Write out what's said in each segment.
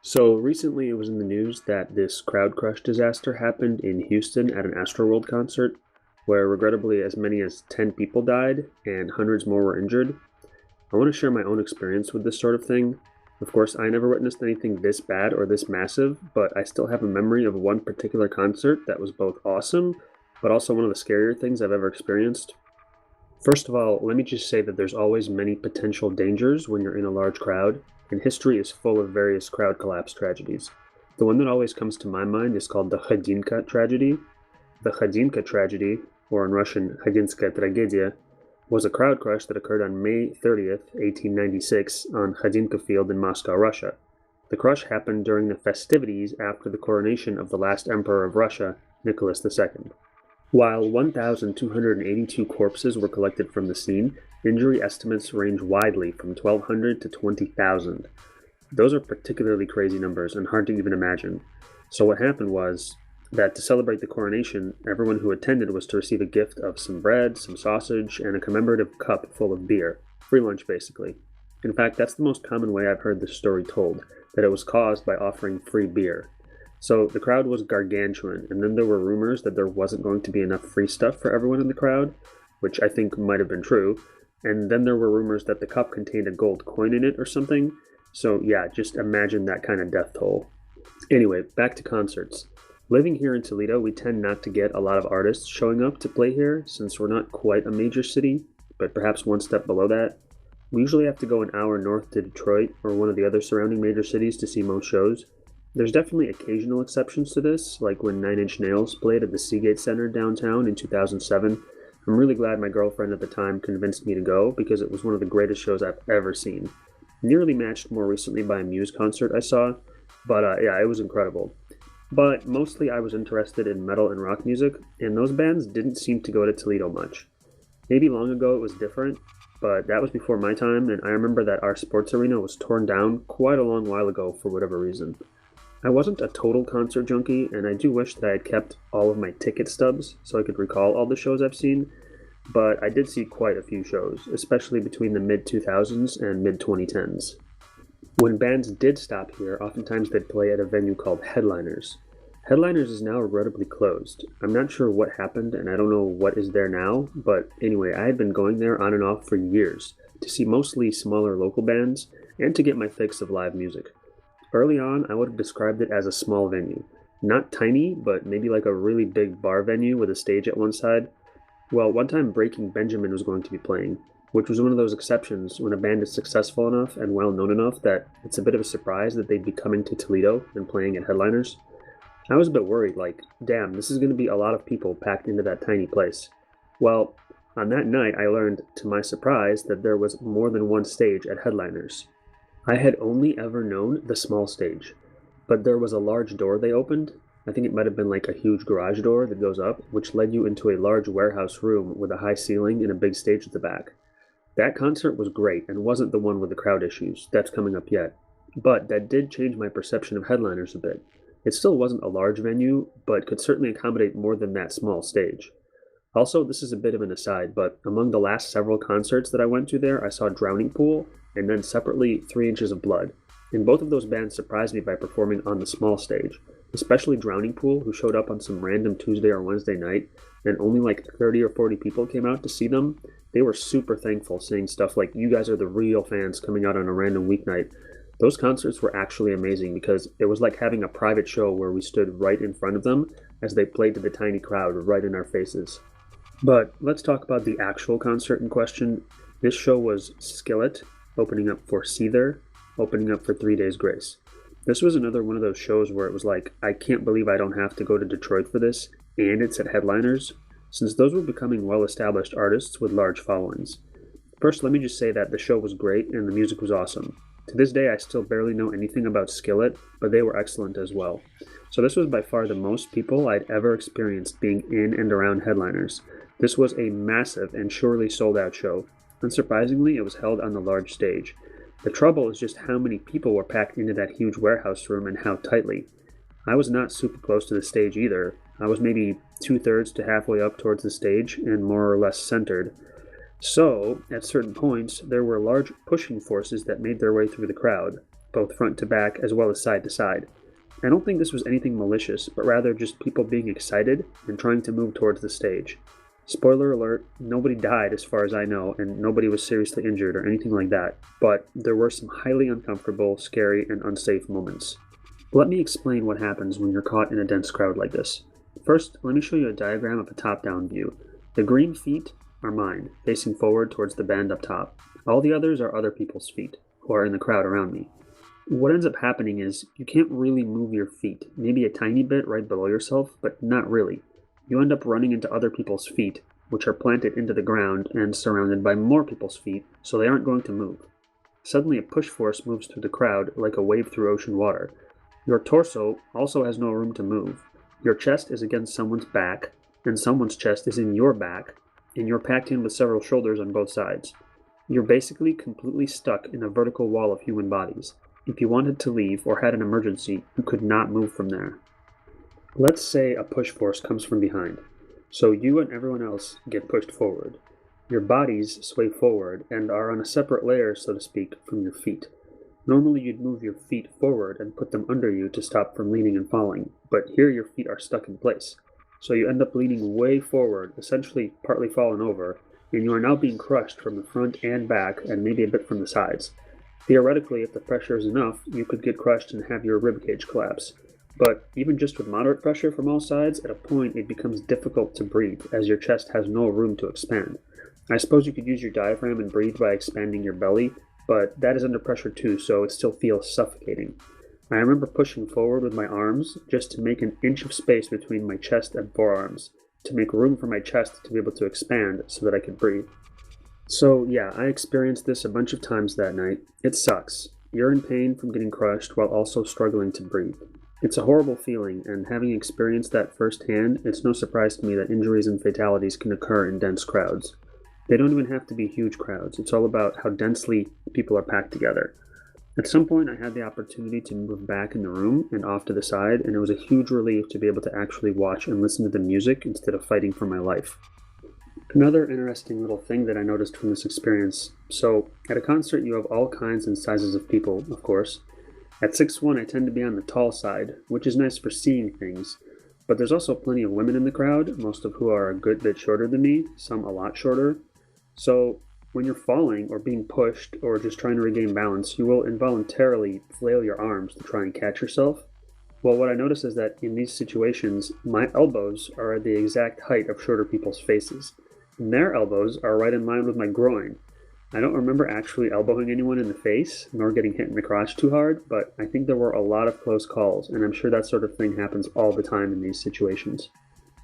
So recently it was in the news that this crowd crush disaster happened in Houston at an Astroworld concert, where regrettably as many as 10 people died and hundreds more were injured. I want to share my own experience with this sort of thing. Of course, I never witnessed anything this bad or this massive, but I still have a memory of one particular concert that was both awesome, but also one of the scarier things I've ever experienced. First of all, let me just say that there's always many potential dangers when you're in a large crowd, and history is full of various crowd collapse tragedies. The one that always comes to my mind is called the Khadinka tragedy. The Khadinka tragedy, or in Russian, Khadinskaya tragedia, was a crowd crush that occurred on May 30th, 1896, on Khadinka Field in Moscow, Russia. The crush happened during the festivities after the coronation of the last emperor of Russia, Nicholas II. While 1,282 corpses were collected from the scene, injury estimates range widely from 1,200 to 20,000. Those are particularly crazy numbers and hard to even imagine. So, what happened was that to celebrate the coronation, everyone who attended was to receive a gift of some bread, some sausage, and a commemorative cup full of beer. Free lunch, basically. In fact, that's the most common way I've heard this story told, that it was caused by offering free beer. So the crowd was gargantuan, and then there were rumors that there wasn't going to be enough free stuff for everyone in the crowd, which I think might have been true. And then there were rumors that the cup contained a gold coin in it or something. So yeah, just imagine that kind of death toll. Anyway, back to concerts. Living here in Toledo, we tend not to get a lot of artists showing up to play here since we're not quite a major city, but perhaps one step below that. We usually have to go an hour north to Detroit or one of the other surrounding major cities to see most shows. There's definitely occasional exceptions to this, like when Nine Inch Nails played at the Seagate Center downtown in 2007. I'm really glad my girlfriend at the time convinced me to go because it was one of the greatest shows I've ever seen. Nearly matched more recently by a Muse concert I saw, but yeah, it was incredible. But mostly I was interested in metal and rock music, and those bands didn't seem to go to Toledo much. Maybe long ago it was different, but that was before my time, and I remember that our sports arena was torn down quite a long while ago for whatever reason. I wasn't a total concert junkie, and I do wish that I had kept all of my ticket stubs so I could recall all the shows I've seen, but I did see quite a few shows, especially between the mid 2000s and mid 2010s. When bands did stop here, oftentimes they'd play at a venue called Headliners. Headliners is now regrettably closed. I'm not sure what happened and I don't know what is there now, but anyway, I had been going there on and off for years to see mostly smaller local bands and to get my fix of live music. Early on, I would have described it as a small venue. Not tiny, but maybe like a really big bar venue with a stage at one side. Well, one time Breaking Benjamin was going to be playing, which was one of those exceptions when a band is successful enough and well known enough that it's a bit of a surprise that they'd be coming to Toledo and playing at Headliners. I was a bit worried, like, damn, this is going to be a lot of people packed into that tiny place. Well, on that night, I learned, to my surprise, that there was more than one stage at Headliners. I had only ever known the small stage, but there was a large door they opened. I think it might have been like a huge garage door that goes up, which led you into a large warehouse room with a high ceiling and a big stage at the back. That concert was great and wasn't the one with the crowd issues. That's coming up yet. But that did change my perception of Headliners a bit. It still wasn't a large venue, but could certainly accommodate more than that small stage. Also, this is a bit of an aside, but among the last several concerts that I went to there, I saw Drowning Pool and then separately 3 Inches of Blood. And both of those bands surprised me by performing on the small stage, especially Drowning Pool, who showed up on some random Tuesday or Wednesday night, and only like 30 or 40 people came out to see them. They were super thankful, saying stuff like, "You guys are the real fans coming out on a random weeknight." Those concerts were actually amazing because it was like having a private show where we stood right in front of them as they played to the tiny crowd right in our faces. But let's talk about the actual concert in question. This show was Skillet, opening up for Seether, opening up for 3 Days Grace. This was another one of those shows where it was like, I can't believe I don't have to go to Detroit for this, and it's at Headliners, since those were becoming well-established artists with large followings. First, let me just say that the show was great and the music was awesome. To this day, I still barely know anything about Skillet, but they were excellent as well. So this was by far the most people I'd ever experienced being in and around Headliners. This was a massive and surely sold-out show. Unsurprisingly, it was held on the large stage. The trouble is just how many people were packed into that huge warehouse room and how tightly. I was not super close to the stage either. I was maybe two-thirds to halfway up towards the stage and more or less centered. So, at certain points, there were large pushing forces that made their way through the crowd. both front to back as well as side to side. I don't think this was anything malicious, but rather just people being excited and trying to move towards the stage. Spoiler alert, nobody died as far as I know, and nobody was seriously injured or anything like that, but there were some highly uncomfortable, scary, and unsafe moments. Let me explain what happens when you're caught in a dense crowd like this. First, let me show you a diagram of a top-down view. The green feet are mine, facing forward towards the band up top. All the others are other people's feet, who are in the crowd around me. What ends up happening is you can't really move your feet, maybe a tiny bit right below yourself, but not really. You end up running into other people's feet, which are planted into the ground and surrounded by more people's feet, so they aren't going to move. Suddenly a push force moves through the crowd like a wave through ocean water. Your torso also has no room to move. Your chest is against someone's back, and someone's chest is in your back, and you're packed in with several shoulders on both sides. You're basically completely stuck in a vertical wall of human bodies. If you wanted to leave or had an emergency, you could not move from there. Let's say a push force comes from behind, so you and everyone else get pushed forward. Your bodies sway forward and are on a separate layer, so to speak, from your feet. Normally you'd move your feet forward and put them under you to stop from leaning and falling, but here your feet are stuck in place. So you end up leaning way forward, essentially partly fallen over, and you are now being crushed from the front and back and maybe a bit from the sides. Theoretically, if the pressure is enough, you could get crushed and have your ribcage collapse. But even just with moderate pressure from all sides, at a point it becomes difficult to breathe as your chest has no room to expand. I suppose you could use your diaphragm and breathe by expanding your belly, but that is under pressure too, so it still feels suffocating. I remember pushing forward with my arms just to make an inch of space between my chest and forearms, to make room for my chest to be able to expand so that I could breathe. So yeah, I experienced this a bunch of times that night. It sucks. You're in pain from getting crushed while also struggling to breathe. It's a horrible feeling, and having experienced that firsthand, it's no surprise to me that injuries and fatalities can occur in dense crowds. They don't even have to be huge crowds. It's all about how densely people are packed together. At some point, I had the opportunity to move back in the room and off to the side, and it was a huge relief to be able to actually watch and listen to the music instead of fighting for my life. Another interesting little thing that I noticed from this experience, so at a concert you have all kinds and sizes of people, of course. At 6'1", I tend to be on the tall side, which is nice for seeing things, but there's also plenty of women in the crowd, most of who are a good bit shorter than me, some a lot shorter. So when you're falling or being pushed or just trying to regain balance, you will involuntarily flail your arms to try and catch yourself. Well, what I notice is that in these situations, my elbows are at the exact height of shorter people's faces, and their elbows are right in line with my groin. I don't remember actually elbowing anyone in the face, nor getting hit in the crotch too hard, but I think there were a lot of close calls, and I'm sure that sort of thing happens all the time in these situations.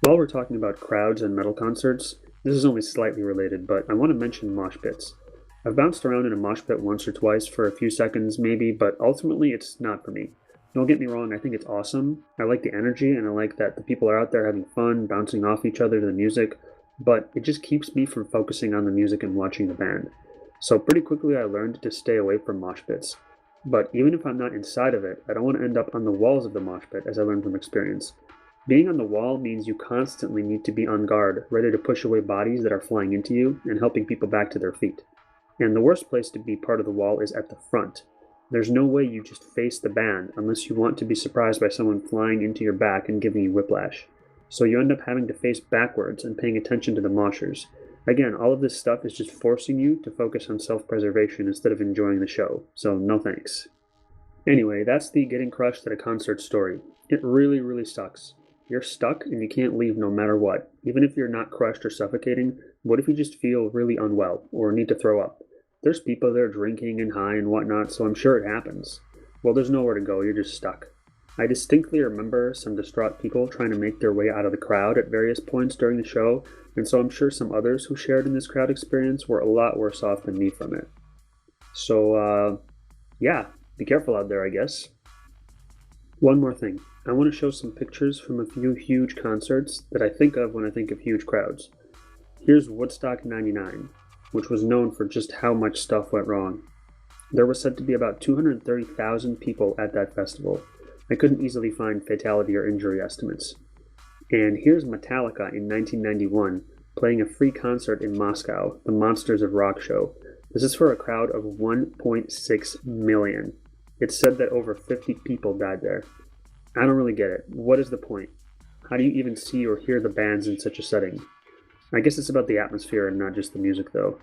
While we're talking about crowds and metal concerts, this is only slightly related, but I want to mention mosh pits. I've bounced around in a mosh pit once or twice for a few seconds maybe, but ultimately it's not for me. Don't get me wrong, I think it's awesome. I like the energy, and I like that the people are out there having fun, bouncing off each other to the music, but it just keeps me from focusing on the music and watching the band. So pretty quickly I learned to stay away from mosh pits. But even if I'm not inside of it, I don't want to end up on the walls of the mosh pit, as I learned from experience. Being on the wall means you constantly need to be on guard, ready to push away bodies that are flying into you and helping people back to their feet. And the worst place to be part of the wall is at the front. There's no way you just face the band unless you want to be surprised by someone flying into your back and giving you whiplash. So you end up having to face backwards and paying attention to the moshers. Again, all of this stuff is just forcing you to focus on self-preservation instead of enjoying the show, so no thanks. Anyway, that's the getting crushed at a concert story. It really, really sucks. You're stuck and you can't leave no matter what. Even if you're not crushed or suffocating, what if you just feel really unwell or need to throw up? There's people there drinking and high and whatnot, so I'm sure it happens. Well, there's nowhere to go, you're just stuck. I distinctly remember some distraught people trying to make their way out of the crowd at various points during the show, and so I'm sure some others who shared in this crowd experience were a lot worse off than me from it. So, yeah, be careful out there, I guess. One more thing. I want to show some pictures from a few huge concerts that I think of when I think of huge crowds. Here's Woodstock '99, which was known for just how much stuff went wrong. There was said to be about 230,000 people at that festival. I couldn't easily find fatality or injury estimates. And here's Metallica in 1991 playing a free concert in Moscow, the Monsters of Rock show. This is for a crowd of 1.6 million. It's said that over 50 people died there. I don't really get it. What is the point? How do you even see or hear the bands in such a setting? I guess it's about the atmosphere and not just the music, though.